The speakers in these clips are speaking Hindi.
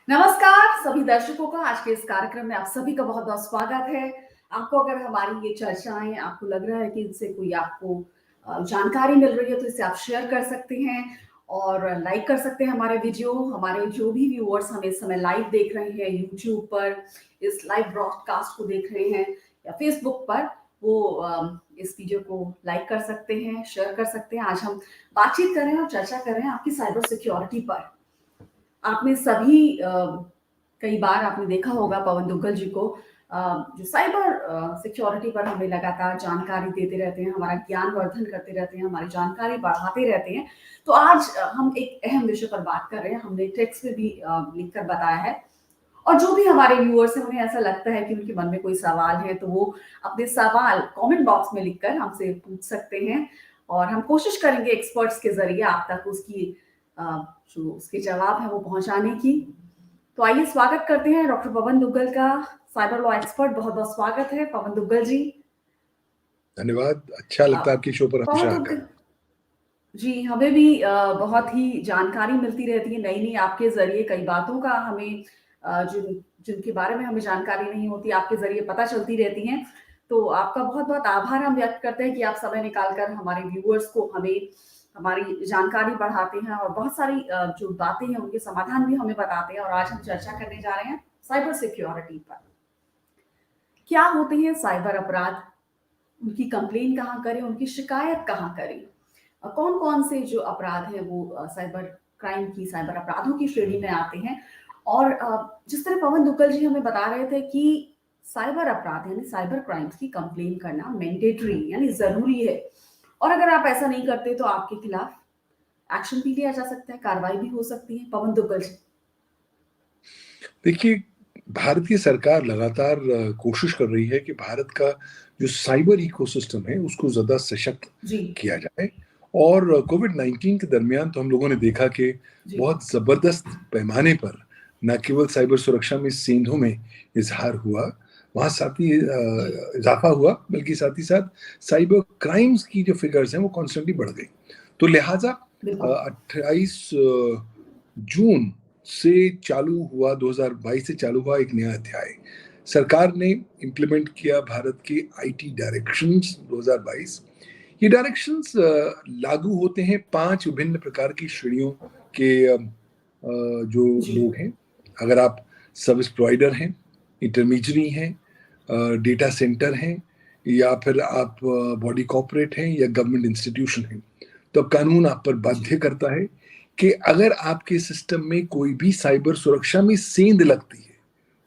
नमस्कार सभी दर्शकों का। आज के इस कार्यक्रम में आप सभी का बहुत बहुत स्वागत है। आपको अगर हमारी ये चर्चाएं आपको लग रहा है कि इनसे कोई आपको जानकारी मिल रही है तो इसे आप शेयर कर सकते हैं और लाइक कर सकते हैं हमारे वीडियो। हमारे जो भी व्यूअर्स हमें इस समय लाइव देख रहे हैं यूट्यूब पर, इस लाइव ब्रॉडकास्ट को देख रहे हैं या फेसबुक पर, वो इस वीडियो को लाइक कर सकते हैं, शेयर कर सकते हैं। आज हम बातचीत कर रहे हैं और चर्चा कर रहे हैं आपकी साइबर सिक्योरिटी पर। आपने सभी कई बार आपने देखा होगा पवन दुग्गल जी को, जो साइबर सिक्योरिटी पर हमें लगातार जानकारी देते रहते हैं, हमारा ज्ञान वर्धन करते रहते हैं, हमारी जानकारी बढ़ाते रहते हैं। तो आज हम एक अहम विषय पर बात कर रहे हैं। हमने टेक्स्ट में भी लिखकर बताया है और जो भी हमारे व्यूअर्स हैं उन्हें ऐसा लगता है कि उनके मन में कोई सवाल है तो वो अपने सवाल कमेंट बॉक्स में लिखकर हमसे पूछ सकते हैं और हम कोशिश करेंगे एक्सपर्ट्स के जरिए आप तक उसकी जो उसके जवाब है वो पहुंचाने की। तो आइए स्वागत करते हैं डॉक्टर पवन दुग्गल का, साइबर लॉ एक्सपर्ट। बहुत बहुत स्वागत है पवन दुग्गल जी। धन्यवाद, अच्छा लगता है आपकी शो पर हमेशा आकर। जी, हमें भी बहुत ही जानकारी मिलती रहती है नई नई आपके जरिए। कई बातों का हमें जिनके बारे में हमें जानकारी नहीं होती आपके जरिए पता चलती रहती हैं। तो आपका बहुत बहुत आभार हम व्यक्त करते हैं कि आप समय निकालकर हमारे व्यूअर्स को हमें हमारी जानकारी बढ़ाते हैं और बहुत सारी जो बातें हैं उनके समाधान भी हमें बताते हैं। और आज हम चर्चा करने जा रहे हैं साइबर सिक्योरिटी पर। क्या होते हैं साइबर अपराध, उनकी कंप्लेन कहाँ करें, उनकी शिकायत कहाँ करें, कौन कौन से जो अपराध हैं वो साइबर क्राइम की, साइबर अपराधों की श्रेणी में आते हैं। और जिस तरह पवन दुग्गल जी हमें बता रहे थे कि साइबर अपराध यानी साइबर क्राइम्स की कंप्लेन करना मैंडेटरी यानी जरूरी है और अगर आप ऐसा नहीं करते तो आपके खिलाफ एक्शन भी लिया जा सकता है, कार्रवाई भी हो सकती है। पवन दुग्गल जी। देखिए, भारत की सरकार लगातार कोशिश कर रही है कि भारत का जो साइबर इकोसिस्टम है उसको ज्यादा सशक्त किया जाए। और कोविड-19 के दरमियान तो हम लोगों ने देखा कि बहुत जबरदस्त पैमाने पर न केवल साइबर सुरक्षा में सेंधों में इजहार हुआ, वहां साथ ही इजाफा हुआ, बल्कि साथ ही साथ साइबर क्राइम्स की जो फिगर्स हैं वो कॉन्स्टेंटली बढ़ गई। तो लिहाजा 28 जून से चालू हुआ, 2022 से चालू हुआ एक नया अध्याय। सरकार ने इम्प्लीमेंट किया भारत के आईटी डायरेक्शंस 2022। ये डायरेक्शंस लागू होते हैं 5 विभिन्न प्रकार की श्रेणियों के जो लोग हैं। अगर आप सर्विस प्रोवाइडर हैं, इंटरमीडियरी हैं, डेटा सेंटर हैं, या फिर आप बॉडी कॉर्पोरेट हैं या गवर्नमेंट इंस्टीट्यूशन हैं, तो कानून आप पर बाध्य करता है कि अगर आपके सिस्टम में कोई भी साइबर सुरक्षा में सेंध लगती है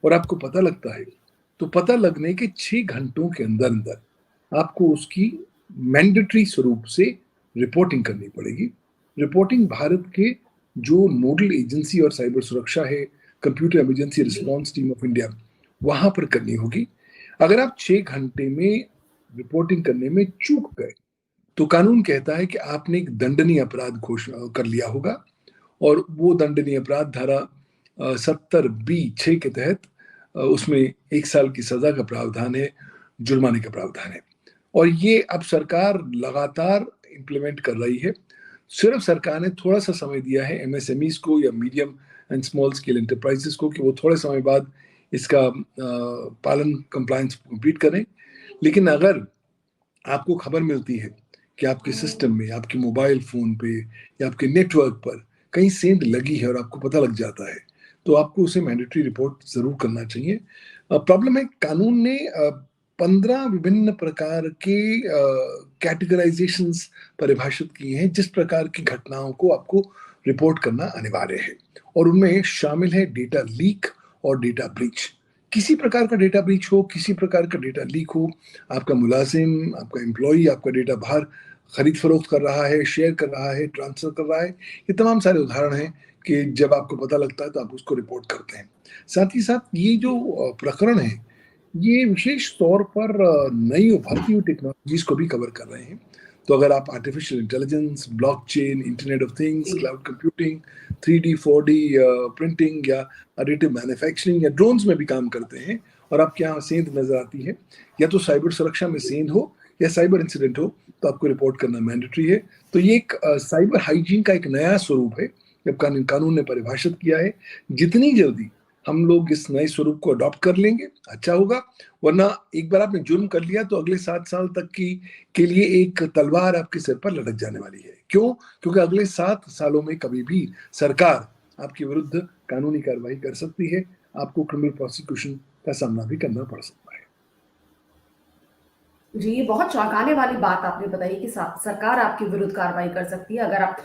और आपको पता लगता है, तो पता लगने के 6 घंटों के अंदर अंदर आपको उसकी मैंडेटरी स्वरूप से रिपोर्टिंग करनी पड़ेगी। रिपोर्टिंग भारत के जो नोडल एजेंसी और साइबर सुरक्षा है, computer emergency response team of India, वहां पर करनी होगी। अगर आप 6 घंटे में रिपोर्टिंग करने में चूक गए तो कानून कहता है कि आपने एक दंडनीय अपराध घोषणा कर लिया होगा और वो दंडनीय अपराध धारा 70B(6) के तहत उसमें 1 साल की सजा का प्रावधान है, जुर्माने का प्रावधान है। और ये अब सरकार लगातार इम्प्लीमेंट कर रही है। सिर्फ सरकार ने थोड़ा सा समय दिया है एमएसएमईज को या medium and small scale enterprises को कि वो थोड़े समय बाद इसका पालन, कंप्लायंस कंप्लीट करें। लेकिन अगर आपको खबर मिलती है कि आपके सिस्टम में, आपके मोबाइल फोन पे या आपके नेटवर्क पर कहीं सेंध लगी है और आपको पता लग जाता है, तो आपको उसे मैंडेटरी रिपोर्ट जरूर करना चाहिए। प्रॉब्लम है, कानून ने 15 विभिन्न प्रकार के कैटेगराइजेशंस परिभाषित किए हैं जिस प्रकार की घटनाओं को आपको रिपोर्ट करना अनिवार्य है, और उनमें शामिल है डेटा लीक और डेटा ब्रीच। किसी प्रकार का डेटा ब्रीच हो, किसी प्रकार का डेटा लीक हो, आपका मुलाजिम, आपका एम्प्लॉई आपका डेटा बाहर खरीद फरोख्त कर रहा है, शेयर कर रहा है, ट्रांसफर कर रहा है, ये तमाम सारे उदाहरण हैं कि जब आपको पता लगता है तो आप उसको रिपोर्ट करते हैं। साथ ही साथ ये जो प्रकरण है, ये विशेष तौर पर नई उभरती हुई टेक्नोलॉजीज को भी कवर कर रहे हैं। तो अगर आप artificial intelligence, blockchain, internet of things, cloud computing, 3D 4D printing या एडिटिव मैन्युफैक्चरिंग या ड्रोन्स में भी काम करते हैं और आपके यहाँ सेंध नजर आती है, या तो साइबर सुरक्षा में सेंध हो या साइबर इंसिडेंट हो, तो आपको रिपोर्ट करना मैंडेटरी है। तो ये एक साइबर हाइजीन का एक नया स्वरूप है जब कानून ने परिभाषित किया है, जितनी जल्दी हम लोग इस नए स्वरूप को अडॉप्ट कर लेंगे अच्छा होगा। वरना एक बार आपने जुर्म कर लिया तो अगले 7 साल तक के लिए एक तलवार आपके सिर पर लटक जाने वाली है। क्यों? क्योंकि अगले 7 सालों में कभी भी सरकार आपके विरुद्ध कानूनी कार्रवाई कर सकती है, आपको क्रिमिनल प्रोसिक्यूशन का सामना भी करना पड़ सकता है। जी, ये बहुत चौंकाने वाली बात आपने बताई कि सरकार आपके विरुद्ध कार्रवाई कर सकती है अगर आप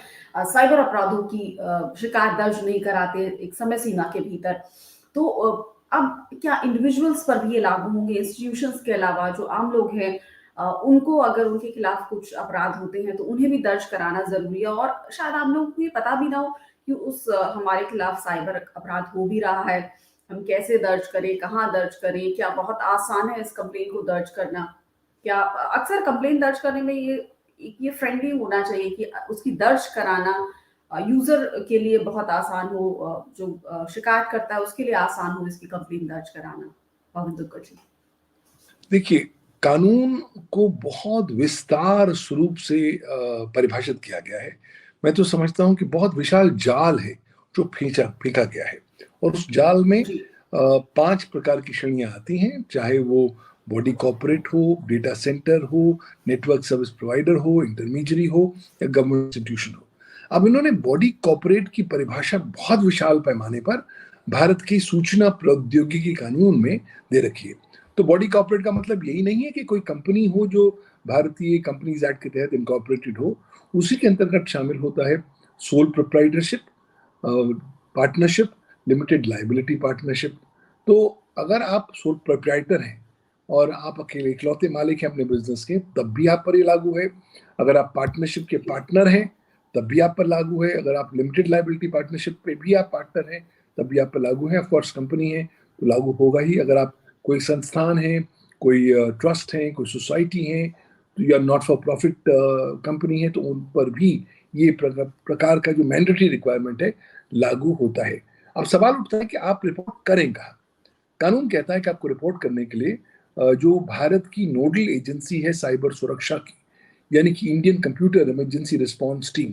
साइबर अपराधों की शिकायत दर्ज नहीं कराते एक समय सीमा के भीतर। तो अब क्या इंडिविजुअल्स पर भी ये लागू होंगे, इंस्टीट्यूशंस के अलावा जो आम लोग हैं उनको अगर उनके खिलाफ कुछ अपराध होते हैं तो उन्हें भी दर्ज कराना ज़रूरी है और शायद आम लोगों को ये पता भी ना हो कि हमारे खिलाफ साइबर अपराध हो भी रहा है, हम कैसे दर्ज करें, कहाँ दर्ज करें, क्या बहुत आसान है इस कंप्लेंट को दर्ज करना? क्या अक्सर कंप्लेंट दर्ज करने में ये फ्रेंडली होना चाहिए कि उसकी दर्ज कराना यूजर के लिए बहुत आसान हो, जो शिकायत करता है उसके लिए आसान हो इसकी कंप्लेंट दर्ज कराना। पवन दुग्गल जी। देखिए, कानून को बहुत विस्तार स्वरूप से परिभाषित किया गया है। मैं तो समझता हूँ कि बहुत विशाल जाल है जो फेंका गया है, और उस जाल में जी 5 प्रकार की श्रेणियां आती हैं, चाहे वो बॉडी कॉर्पोरेट हो, डेटा सेंटर हो, नेटवर्क सर्विस प्रोवाइडर हो, इंटरमीडियरी हो या गवर्नमेंट इंस्टीट्यूशन हो। अब इन्होंने बॉडी कॉर्पोरेट की परिभाषा बहुत विशाल पैमाने पर भारत की सूचना प्रौद्योगिकी कानून में दे रखी है। तो बॉडी कॉर्पोरेट का मतलब यही नहीं है कि कोई कंपनी हो जो भारतीय कंपनीज एक्ट के तहत इनकॉर्पोरेटेड हो। उसी के अंतर्गत शामिल होता है sole proprietorship, partnership, limited liability partnership. तो अगर आप सोल प्रोप्राइटर हैं और आप अकेले इकलौते मालिक हैं अपने बिजनेस के, तब भी आप पर ये लागू है। अगर आप पार्टनरशिप के पार्टनर हैं तब भी आप पर लागू है। अगर आप लिमिटेड लाइबिलिटी पार्टनरशिप पे भी आप पार्टनर हैं तब भी आप पर लागू है। ऑफकोर्स कंपनी है तो लागू होगा ही। अगर आप कोई संस्थान है, कोई ट्रस्ट है, कोई सोसाइटी है, तो या नॉट फॉर प्रॉफिट कंपनी है, तो उन पर भी ये प्रकार का जो मैंडेटरी रिक्वायरमेंट है लागू होता है। अब सवाल उठता है कि आप रिपोर्ट करें कहाँ? कानून कहता है कि आपको रिपोर्ट करने के लिए जो भारत की नोडल एजेंसी है साइबर सुरक्षा की, यानी कि Indian computer emergency response team,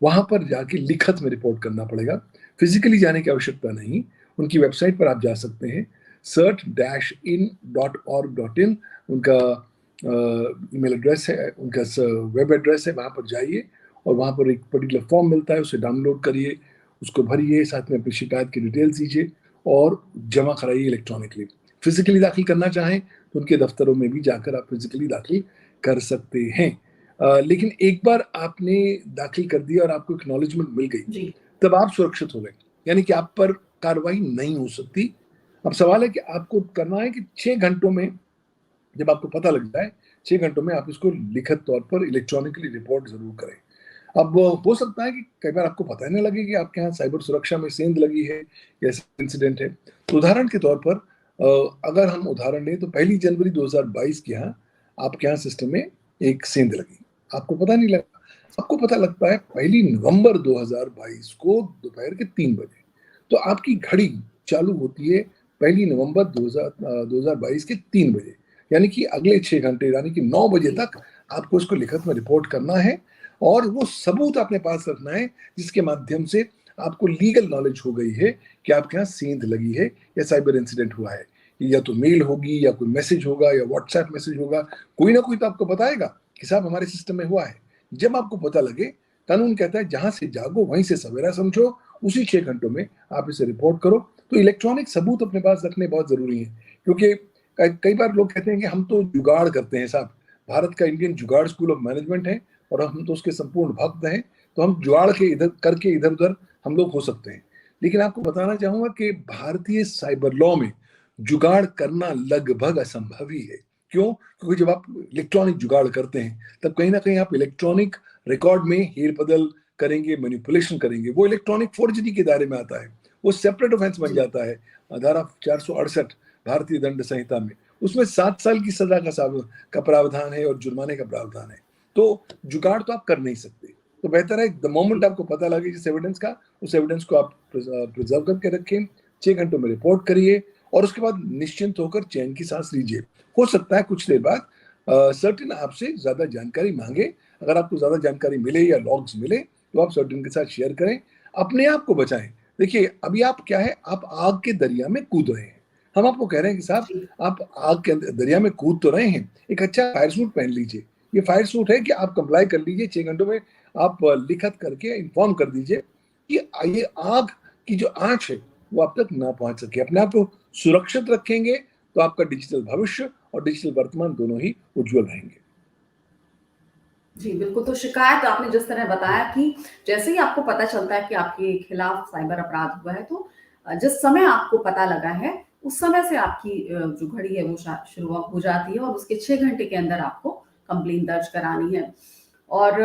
वहां पर जाके लिखत में रिपोर्ट करना पड़ेगा। फिजिकली जाने की आवश्यकता नहीं। उनकी वेबसाइट पर आप जा सकते हैं, cert-in.org.in उनका ईमेल एड्रेस है, उनका वेब एड्रेस है। वहां पर जाइए और वहां पर एक पर्टिकुलर फॉर्म मिलता है, उसे डाउनलोड करिए, उसको भरिए, साथ में अपनी शिकायत की डिटेल्स दीजिए और जमा कराइए इलेक्ट्रॉनिकली। फिजिकली दाखिल करना चाहें तो उनके दफ्तरों में भी जाकर आप फिजिकली दाखिल कर सकते हैं। लेकिन एक बार आपने दाखिल कर दिया और आपको एक्नॉलेजमेंट मिल गई, जी तब आप सुरक्षित हो गए, यानी कि आप पर कार्रवाई नहीं हो सकती। अब सवाल है कि आपको करना है कि 6 घंटों में, जब आपको पता लग जाए, 6 घंटों में आप इसको लिखित तौर पर इलेक्ट्रॉनिकली रिपोर्ट जरूर करें। अब हो सकता है कि कई बार आपको पता ही नहीं लगे कि आपके यहाँ साइबर सुरक्षा में सेंध लगी है या ऐसा इंसिडेंट है। तो उदाहरण के तौर पर अगर हम उदाहरण लें तो 1 जनवरी 2022 के यहाँ आपके यहाँ सिस्टम में एक सेंध लगी, आपको पता नहीं लगा। आपको पता लगता है 1 नवंबर 2022 को दोपहर के 3 बजे। तो आपकी घड़ी चालू होती है 1 नवंबर 2022 के 3 बजे, यानी कि अगले 6 घंटे यानी कि 9 बजे तक आपको इसको लिखित में रिपोर्ट करना है और वो सबूत अपने पास रखना है जिसके माध्यम से आपको लीगल नॉलेज हो गई है कि आपके यहाँ सेंध लगी है या साइबर इंसिडेंट हुआ है। या तो मेल होगी या कोई मैसेज होगा या व्हाट्सएप मैसेज होगा, कोई ना कोई तो आपको बताएगा कि साहब हमारे सिस्टम में हुआ है। जब आपको पता लगे, कानून कहता है जहां से जागो वहीं से सवेरा समझो, उसी 6 घंटों में आप इसे रिपोर्ट करो। तो इलेक्ट्रॉनिक सबूत अपने पास रखने बहुत जरूरी है, क्योंकि कई बार लोग कहते हैं कि हम तो जुगाड़ करते हैं। साहब, भारत का इंडियन जुगाड़ स्कूल ऑफ मैनेजमेंट है और हम तो उसके संपूर्ण भक्त हैं, तो हम जुगाड़ के इधर करके इधर उधर हम लोग हो सकते हैं। लेकिन आपको बताना चाहूंगा कि भारतीय साइबर लॉ में जुगाड़ करना लगभग असंभव ही है। क्यों? क्योंकि जब आप इलेक्ट्रॉनिक जुगाड़ करते हैं तब कहीं ना कहीं आप इलेक्ट्रॉनिक रिकॉर्ड में हेर बदल करेंगे, मैनिपुलेशन करेंगे, वो इलेक्ट्रॉनिक फोर्जरी के दायरे में आता है, वो सेपरेट ऑफेंस बन जी जाता है। धारा 468 भारतीय दंड संहिता में, उसमें 7 साल की सजा का प्रावधान है और जुर्माने का प्रावधान है। तो जुगाड़ तो आप कर नहीं सकते। तो बेहतर है द मोमेंट आपको पता लगे जिस एविडेंस का, उस एविडेंस को आप प्रिजर्व करके रखें, 6 घंटों में रिपोर्ट करिए और उसके बाद निश्चिंत होकर चैन की सांस लीजिए। हो सकता है कुछ देर बाद सर्टिन आपसे ज्यादा जानकारी मांगे। अगर आपको ज्यादा जानकारी मिले या लॉग्स मिले तो आप सर्टिन के साथ शेयर करें। अपने आप को बचाएं। देखिए अभी आप क्या है, आप आग के दरिया में कूद रहे हैं। हम आपको कह रहे हैं कि साहब जी, आप आग के दरिया में कूद तो रहे हैं, एक अच्छा फायर सूट पहन लीजिए। ये फायर सूट है कि आप कंप्लाई कर लीजिए 6 घंटों में। आप लिखत करके इन्फॉर्म कर दीजिए कि ये आग की जो आंच है वो आप तक ना पहुंच सके। अपने आप को सुरक्षित रखेंगे तो आपका डिजिटल भविष्य और डिजिटल वर्तमान दोनों ही उज्जवल रहेंगे। जी, बिल्कुल, तो शिकायत आपने जिस तरह बताया कि जैसे ही आपको पता चलता है कि आपके खिलाफ साइबर अपराध हुआ है, तो जिस समय आपको पता लगा है, उस समय से आपकी जो घड़ी है वो शुरू हो जाती है और उसके 6 घंटे के अंदर आपको कंप्लेंट दर्ज करानी है। और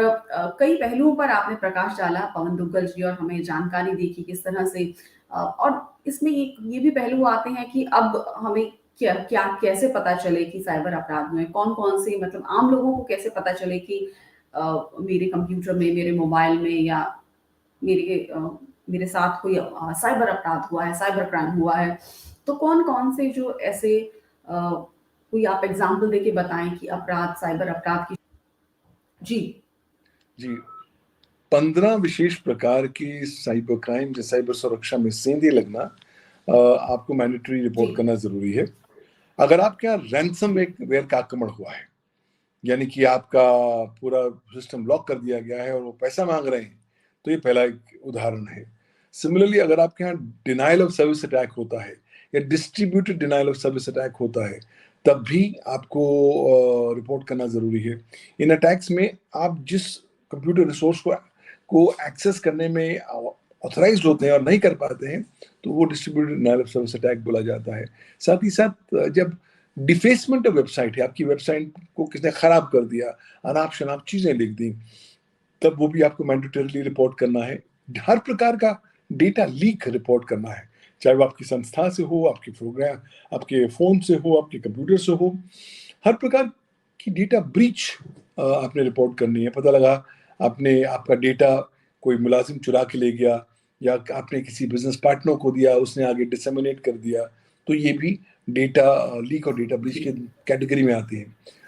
कई पहलुओं पर आपने प्रकाश डाला पवन दुग्गल जी और हमें जानकारी दी कि किस तरह से और इसमें एक ये भी पहलू आते हैं कि अब हमें क्या क्या कैसे पता चले कि साइबर अपराध हुए हैं? कौन-कौन से मतलब आम लोगों को कैसे पता चले कि मेरे कंप्यूटर में, मेरे मोबाइल में या मेरे मेरे साथ कोई साइबर अपराध हुआ है, साइबर क्राइम हुआ है। तो कौन-कौन से जो ऐसे कोई आप एग्ज़ाम्पल देके बताएँ कि अपराध, साइबर अपराध की जी, जी, 15 विशेष प्रकार की साइबर क्राइम या साइबर सुरक्षा में सेंधि लगना आपको मैंडेटरी जी, रिपोर्ट करना ज़रूरी है। अगर आपके यहाँ रैनसमवेयर का आक्रमण हुआ है, यानी कि आपका पूरा सिस्टम लॉक कर दिया गया है और वो पैसा माँग रहे हैं, तो ये पहला एक उदाहरण है। सिमिलरली अगर आपके यहाँ डिनायल ऑफ सर्विस अटैक होता है या distributed denial of service attack होता है, तब भी आपको रिपोर्ट करना ज़रूरी है। इन अटैक्स में आप जिस कंप्यूटर रिसोर्स को एक्सेस करने में ऑथराइज्ड होते हैं और नहीं कर पाते हैं, तो वो distributed denial of service attack बोला जाता है। साथ ही साथ जब डिफेसमेंट ऑफ वेबसाइट है, आपकी वेबसाइट को किसने खराब कर दिया, अनाप शनाप चीजें लिख दी, तब वो भी आपको मैंडेटरली रिपोर्ट करना है। हर प्रकार का डेटा लीक रिपोर्ट करना है, चाहे वो आपकी संस्था से हो, आपके प्रोग्राम, आपके फोन से हो, आपके कंप्यूटर से हो। हर प्रकार की डेटा ब्रीच आपने रिपोर्ट करनी है। पता लगा आपने आपका डेटा कोई मुलाजिम चुरा के ले गया या आपने किसी बिजनेस पार्टनर को दिया, उसने आगे डिसमिनेट कर दिया, तो ये भी डेटा लीक और डेटा ब्रीच के जी, कैटेगरी में आती है।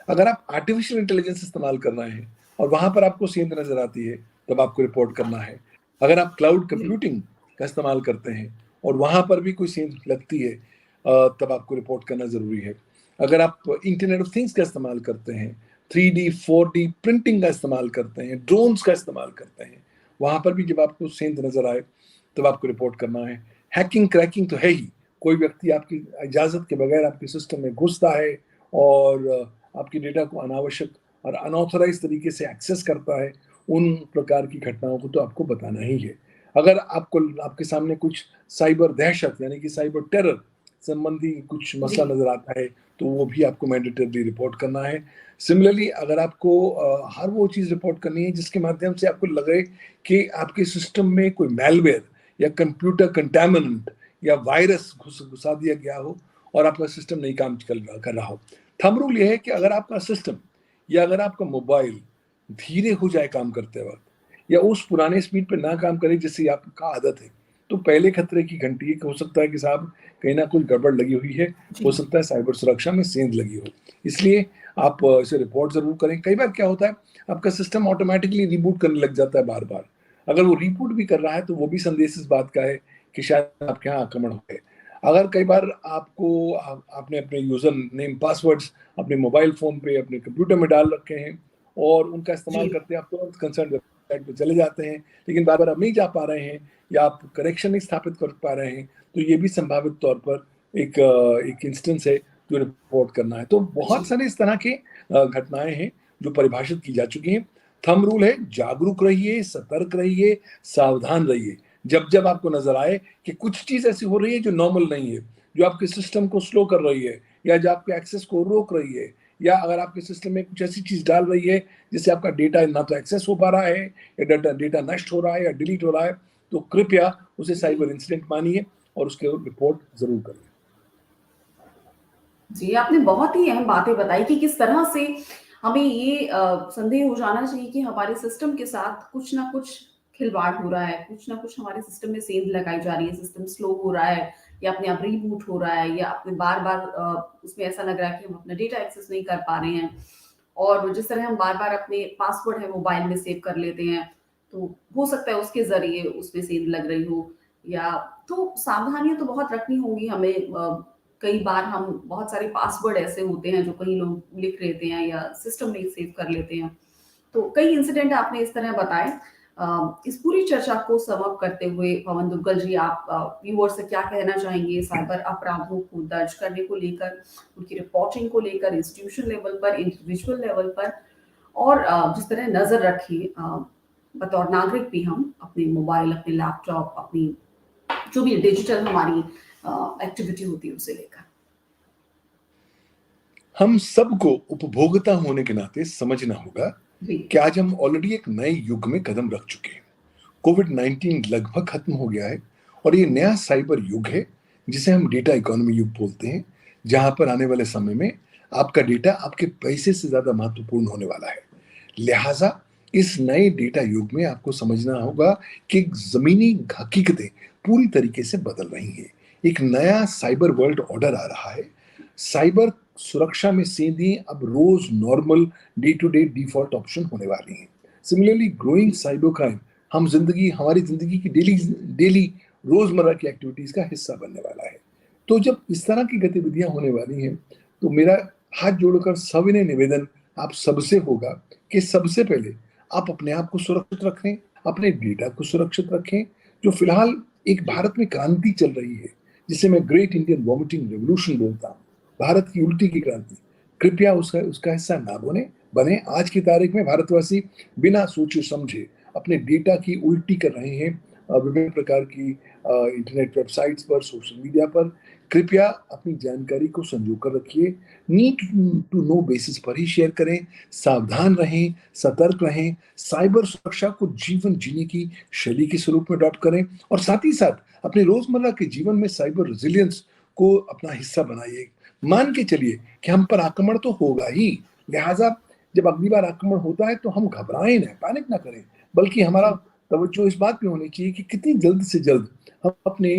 अगर आप आर्टिफिशियल इंटेलिजेंस इस्तेमाल कर रहे हैं और वहां पर आपको सेंध नजर आती है, तब आपको रिपोर्ट करना है। अगर आप क्लाउड जी, कंप्यूटिंग का इस्तेमाल करते हैं और वहां पर भी कोई सेंध लगती है, तब आपको रिपोर्ट करना जरूरी है। अगर आप इंटरनेट ऑफ थिंग्स का इस्तेमाल करते हैं, 3D 4D प्रिंटिंग का इस्तेमाल करते हैं, ड्रोन्स का इस्तेमाल करते हैं, वहां पर भी जब आपको सेंध नजर आए, तब आपको रिपोर्ट करना है। हैकिंग क्रैकिंग तो है ही, कोई व्यक्ति आपकी इजाजत के बगैर आपके सिस्टम में घुसता है और आपके डेटा को अनावश्यक और अनऑथराइज तरीके से एक्सेस करता है, उन प्रकार की घटनाओं को तो आपको बताना ही है। अगर आपको आपके सामने कुछ साइबर दहशत यानी कि साइबर टेरर संबंधी कुछ जी, मसला नजर आता है, तो वो भी आपको मैंडेटरली रिपोर्ट करना है। सिमिलरली अगर आपको हर वो चीज़ रिपोर्ट करनी है जिसके माध्यम से आपको लगे कि आपके सिस्टम में कोई मैलवेयर या कंप्यूटर कंटेमिनेंट या वायरस घुसा दिया गया हो और आपका सिस्टम नहीं काम कर रहा हो। थंब रूल ये है कि अगर आपका सिस्टम या अगर आपका मोबाइल धीरे हो जाए काम करते वक्त या उस पुराने स्पीड पे ना काम करे जैसे आपका आदत है, तो पहले खतरे की घंटी है कि हो सकता है कि साहब कहीं ना कुछ गड़बड़ लगी हुई है, हो जी, सकता है साइबर सुरक्षा में सेंध लगी हो। इसलिए आप इसे रिपोर्ट जरूर करें। कई बार क्या होता है, आपका सिस्टम ऑटोमेटिकली रिबूट करने लग जाता है बार बार। अगर वो रिबूट भी कर रहा है तो वो भी संदेश इस बात का है कि शायद आपके यहाँ आक्रमण हो गए। अगर कई बार आपने अपने यूजर नेम पासवर्ड्स अपने मोबाइल फोन पे अपने कंप्यूटर में डाल रखे हैं और उनका इस्तेमाल जी, करते हैं, आप तुरंत कंसर्न वेबसाइट पे चले जाते हैं, लेकिन बार बार आप नहीं जा पा रहे हैं या आप करेक्शन नहीं स्थापित कर पा रहे हैं, तो ये भी संभावित तौर पर एक इंस्टेंस है जो रिपोर्ट करना है। तो बहुत जी, सारे इस तरह के घटनाएं हैं जो परिभाषित की जा चुकी हैं। थंब रूल है, जागरूक रहिए, सतर्क रहिए, सावधान रहिए। जब जब आपको नजर आए कि कुछ चीज ऐसी हो रही है जो नॉर्मल नहीं है, जो आपके सिस्टम को स्लो कर रही है या जो आपके एक्सेस को रोक रही है, या अगर आपके सिस्टम में कुछ ऐसी चीज डाल रही है जिससे आपका डेटा ना तो एक्सेस हो पा रहा है या डेटा डेटा नष्ट हो रहा है या डिलीट हो रहा है, तो कृपया उसे जी। साइबर इंसिडेंट मानिए और उसके रिपोर्ट जरूर करिए। जी, आपने बहुत ही अहम बातें बताई कि किस तरह से हमें ये संदेह हो जाना चाहिए कि हमारे सिस्टम के साथ कुछ ना कुछ खिलवाड़ हो रहा है, कुछ ना कुछ हमारे सिस्टम में सेंध लगाई जा रही है, सिस्टम स्लो हो रहा है या अपने आप रीबूट हो रहा है या अपने बार-बार उसमें ऐसा लग रहा है कि हम अपना डेटा एक्सेस नहीं कर पा रहे हैं। और जिस तरह हम बार-बार अपने पासवर्ड है मोबाइल में सेव कर लेते हैं, तो हो सकता है उसके ज़रिए उसमें सेंध लग रही हो, या तो सावधानियाँ तो बहुत रखनी होंगी हमें। कई बार हम बहुत सारे पासवर्ड ऐसे होते हैं जो कई लोग लिख लेते हैं या सिस्टम में सेव कर लेते हैं। तो कई इंसिडेंट आपने इस तरह बताए। इस पूरी चर्चा को सम अप करते हुए पवन दुग्गल जी, आप व्यूअर्स से क्या कहना चाहेंगे साइबर अपराधों को दर्ज करने को लेकर, उनकी रिपोर्टिंग को लेकर, इंस्टीट्यूशन लेवल पर, इंडिविजुअल लेवल पर, और जिस तरह नज़र रखिए बतौर नागरिक भी हम अपने मोबाइल, अपने लैपटॉप, अपनी जो भी डिजिटल हमारी एक्टिविटी होती है उसे लेकर? हम सबको उपभोक्ता होने के नाते समझना होगा जी। कि आज हम ऑलरेडी एक नए युग में कदम रख चुके हैं। कोविड-19 लगभग खत्म हो गया है और ये नया साइबर युग है जिसे हम डेटा इकोनॉमी युग बोलते हैं, जहां पर आने वाले समय में आपका डेटा आपके पैसे से ज्यादा महत्वपूर्ण होने वाला है। लिहाजा इस नए डेटा युग में आपको समझना होगा कि जमीनी हकीकतें पूरी तरीके से बदल रही हैं। एक नया साइबर वर्ल्ड ऑर्डर आ रहा है। साइबर सुरक्षा में सेंधें अब रोज normal day to day default option होने वाली हैं। सिमिलरली ग्रोइंग साइबर क्राइम हमारी जिंदगी की डेली डेली रोजमर्रा की एक्टिविटीज का हिस्सा बनने वाला है। तो जब इस तरह की गतिविधियां होने वाली हैं, तो मेरा हाथ जोड़कर सविनय निवेदन आप सबसे होगा कि सबसे पहले आप अपने आप को सुरक्षित रखें, अपने डेटा को सुरक्षित रखें। जो फिलहाल एक भारत में क्रांति चल रही है, जिसे मैं ग्रेट इंडियन वॉमिटिंग रेवोल्यूशन बोलता हूँ, भारत की उल्टी की क्रांति, कृपया उसका उसका हिस्सा ना बने। आज की तारीख में भारतवासी बिना सोचे समझे अपने डेटा की उल्टी कर रहे हैं विभिन्न प्रकार की इंटरनेट वेबसाइट्स पर, सोशल मीडिया पर। कृपया अपनी जानकारी को संजो कर रखिए, नीड टू नो बेसिस पर ही शेयर करें, सावधान रहें, सतर्क रहें, साइबर सुरक्षा को जीवन जीने की शैली के स्वरूप में अडॉप्ट करें और साथ ही साथ अपने रोजमर्रा के जीवन में साइबर रेजिलियंस को अपना हिस्सा बनाइए। मान के चलिए कि हम पर आक्रमण तो होगा ही, लिहाजा जब अगली बार आक्रमण होता है तो हम घबराएं ना, पैनिक ना करें, बल्कि हमारा तवज्जो इस बात पे होनी चाहिए कि कितनी जल्द से जल्द हम अपने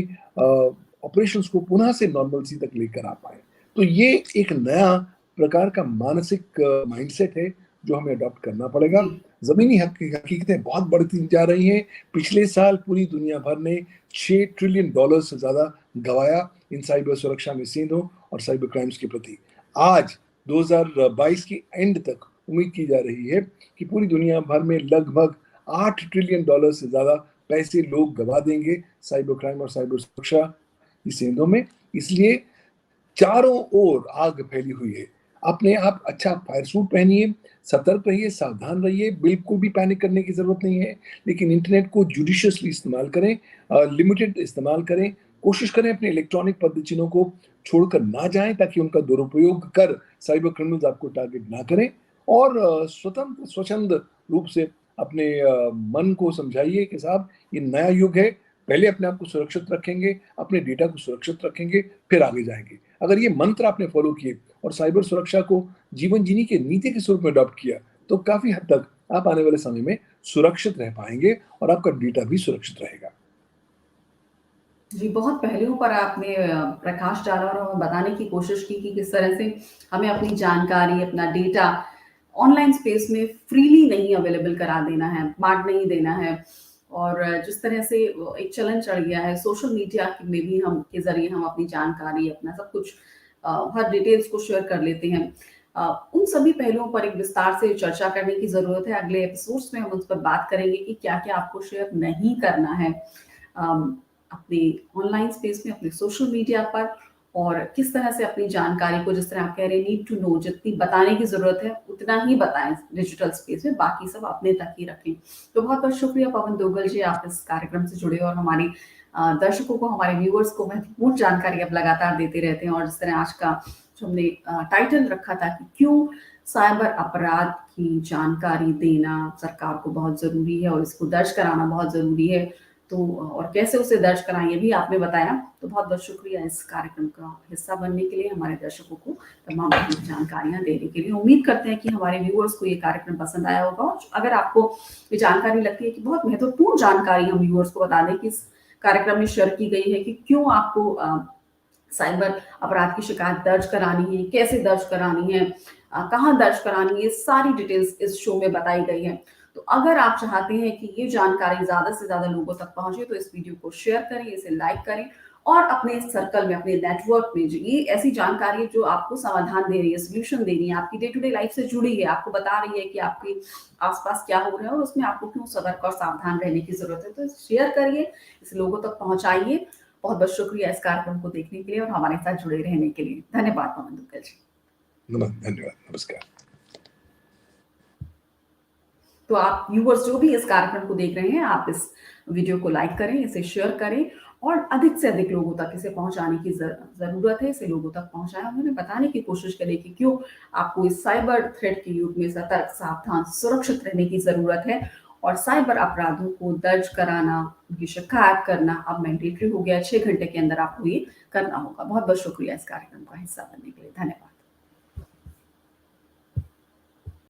ऑपरेशंस को पुनः से नॉर्मलसी तक लेकर आ पाए। तो ये एक नया प्रकार का मानसिक माइंडसेट है जो हमें अडॉप्ट करना पड़ेगा। जी। जमीनी हकीकतें बहुत बढ़ती जा रही हैं। पिछले साल पूरी दुनिया भर ने $6 ट्रिलियन से ज्यादा गवाया इन साइबर सुरक्षा में सेंधों और साइबर क्राइम्स के प्रति। आज 2022 की एंड तक उम्मीद की जा रही है कि पूरी दुनिया भर में लगभग $8 ट्रिलियन से ज्यादा पैसे लोग गवा देंगे साइबर क्राइम और साइबर सुरक्षा की सेंधों में। इसलिए चारों ओर आग फैली हुई है। अपने आप अच्छा फायर सूट पहनिए, सतर्क रहिए, सावधान रहिए, बिल्कुल भी पैनिक करने की जरूरत नहीं है। लेकिन इंटरनेट को जुडिशियसली इस्तेमाल करें, लिमिटेड इस्तेमाल करें, कोशिश करें अपने इलेक्ट्रॉनिक पद्धतियों को छोड़कर ना जाएं ताकि उनका दुरुपयोग कर साइबर क्रिमिनल्स आपको टारगेट ना करें। और स्वतंत्र स्वच्छंद रूप से अपने मन को समझाइए कि साहब ये नया युग है, पहले अपने आप को सुरक्षित रखेंगे, अपने डेटा को सुरक्षित रखेंगे, फिर आगे जाएंगे। अगर ये मंत्र आपने फॉलो किए और साइबर सुरक्षा को जीवन जीने के नीति के स्वरूप में अडॉप्ट किया, तो काफी हद तक आप आने वाले समय में सुरक्षित रह पाएंगे और आपका डेटा भी सुरक्षित रहेगा। जी, बहुत पहलुओं पर आपने प्रकाश डाला और हमें बताने की कोशिश की कि किस तरह से हमें अपनी जानकारी, अपना डेटा ऑनलाइन स्पेस में फ्रीली नहीं अवेलेबल करा देना है, बाँट नहीं देना है। और जिस तरह से एक चलन चढ़ गया है सोशल मीडिया में भी, हम के ज़रिए हम अपनी जानकारी, अपना सब कुछ, हर डिटेल्स को शेयर कर लेते हैं। उन सभी पहलुओं पर एक विस्तार से चर्चा करने की ज़रूरत है। अगले एपिसोड्स में हम उस पर बात करेंगे कि क्या-क्या आपको शेयर नहीं करना है। अपने ऑनलाइन स्पेस में, अपने सोशल मीडिया पर, और किस तरह से अपनी जानकारी को, जिस तरह आप कह रहे हैं, नीड टू नो, जितनी बताने की ज़रूरत है उतना ही बताएँ डिजिटल स्पेस में, बाकी सब अपने तक ही रखें। तो बहुत-बहुत शुक्रिया पवन दुग्गल जी, आप इस कार्यक्रम से जुड़े और हमारे दर्शकों को, हमारे व्यूअर्स को महत्वपूर्ण जानकारी आप लगातार देते रहते हैं। और जिस तरह आज का जो हमने टाइटल रखा था कि क्यों साइबर अपराध की जानकारी देना सरकार को बहुत ज़रूरी है और इसको दर्ज कराना बहुत ज़रूरी है। तो और कैसे उसे दर्ज कराएँ, ये भी आपने बताया। तो बहुत-बहुत शुक्रिया इस कार्यक्रम का हिस्सा बनने के लिए, हमारे दर्शकों को तमाम अपनी जानकारियाँ देने के लिए। उम्मीद करते हैं कि हमारे व्यूअर्स को ये कार्यक्रम पसंद आया होगा, और अगर आपको ये जानकारी लगती है कि बहुत महत्वपूर्ण जानकारी हम व्यूअर्स को बता दें कि इस कार्यक्रम में शेयर की गई है कि क्यों आपको साइबर अपराध की शिकायत दर्ज करानी है, कैसे दर्ज करानी है, कहाँ दर्ज करानी है, सारी डिटेल्स इस शो में बताई गई हैं। तो तो अगर आप चाहते हैं कि ये जानकारी ज़्यादा से ज़्यादा लोगों तक पहुँचे, तो इस वीडियो को शेयर करें, इसे लाइक करें और अपने सर्कल में, अपने नेटवर्क में, जो ये ऐसी जानकारी जो आपको समाधान दे रही है, सॉल्यूशन दे रही है, आपकी डे टू डे लाइफ से जुड़ी है, आपको बता रही है कि आपके आस-पास क्या हो रहा है और उसमें आपको क्यों सतर्क और सावधान रहने की ज़रूरत है। तो शेयर करिए, इसे लोगों तक पहुँचाइए। बहुत-बहुत शुक्रिया इस कार्यक्रम को देखने के लिए और हमारे साथ जुड़े रहने के लिए। धन्यवाद पवन दुग्गल जी। धन्यवाद, नमस्कार। तो आप व्यूअर्स जो भी इस कार्यक्रम को देख रहे हैं, आप इस वीडियो को लाइक करें, इसे शेयर करें और अधिक से अधिक लोगों तक इसे पहुंचाने की ज़रूरत है। इसे लोगों तक पहुंचाएं, उन्हें बताने की कोशिश करें कि क्यों आपको इस साइबर थ्रेट के युग में सतर्क, सावधान, सुरक्षित रहने की ज़रूरत है और साइबर अपराधों को दर्ज कराना, उनकी शिकायत करना अब मैंडेटरी हो गया है। 6 घंटे के अंदर आपको ये करना होगा। बहुत-बहुत शुक्रिया इस कार्यक्रम का हिस्सा बनने के लिए। धन्यवाद।